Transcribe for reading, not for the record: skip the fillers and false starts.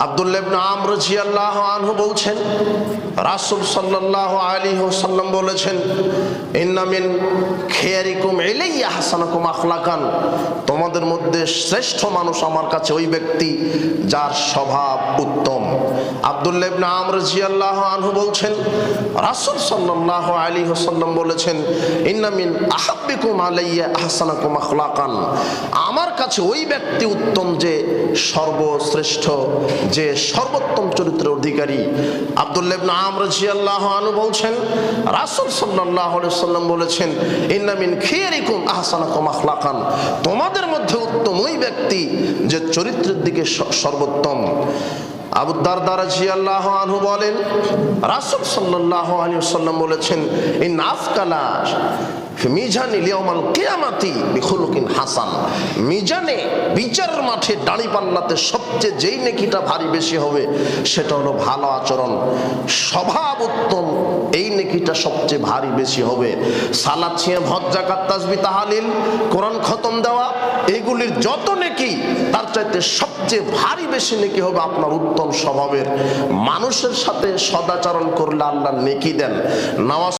আব্দুল্লাহ ইবনে আমর রাদিয়াল্লাহু আনহু বলছেন, রাসূল সাল্লাল্লাহু আলাইহি ওয়াসাল্লাম বলেছেন, ইন্না মিন খিয়ারিকুম ইলাইয়া হাসানাকুম আখলাকান, তোমাদের মধ্যে শ্রেষ্ঠ মানুষ আমার কাছে ওই ব্যক্তি যার স্বভাব উত্তম। আব্দুল্লাহ ইবনে আমর রাদিয়াল্লাহু আনহু বলছেন, রাসূল সাল্লাল্লাহু আলাইহি ওয়াসাল্লাম বলেছেন, ইন্না মিন আহাব্বিকুম আলাইয়া আহসানাকুম আখলাকান, আমার কাছে ওই ব্যক্তি উত্তম যে সর্বশ্রেষ্ঠ, যে সর্বোত্তম চরিত্রের অধিকারী। আব্দুল্লাহ ইবনে আমর রাদিয়াল্লাহু আনহু বলছেন, রাসূল সাল্লাল্লাহু আলাইহি ওয়াসাল্লাম বলেছেন, ইন্না মিন খিয়ারিকুম আহসানাকুম আখলাকান, তোমাদের মধ্যে উত্তম ওই ব্যক্তি যে চরিত্রের দিকে সর্বোত্তম। আবু দারদা রাদিয়াল্লাহু আনহু বলেন, রাসূল সাল্লাল্লাহু আলাইহি ওয়াসাল্লাম বলেছেন, ইন আফকালা মিজানি লিয়াউমাল কিয়ামাতি বিখুলুকিন হাসান, মিজানে বিচারের মাঠে দাঁড়িপাল্লাতে সবচেয়ে যেই নেকিটা ভারী বেশি হবে সেটা হলো ভালো আচরণ, স্বভাব উত্তম, এই নেকিটা সবচেয়ে ভারী বেশি হবে। সালাত, সিয়াম, হজ, যাকাত, তাসবিহ, তাহলিল, কোরআন খতম দেওয়া, এগুলির যত নেকি তার চাইতে সবচেয়ে ভারী বেশি নেকি হবে আপনার উত্তম স্বভাবের। মানুষের সাথে সদাচরণ করলে আল্লাহ নেকি দেন। নামাজ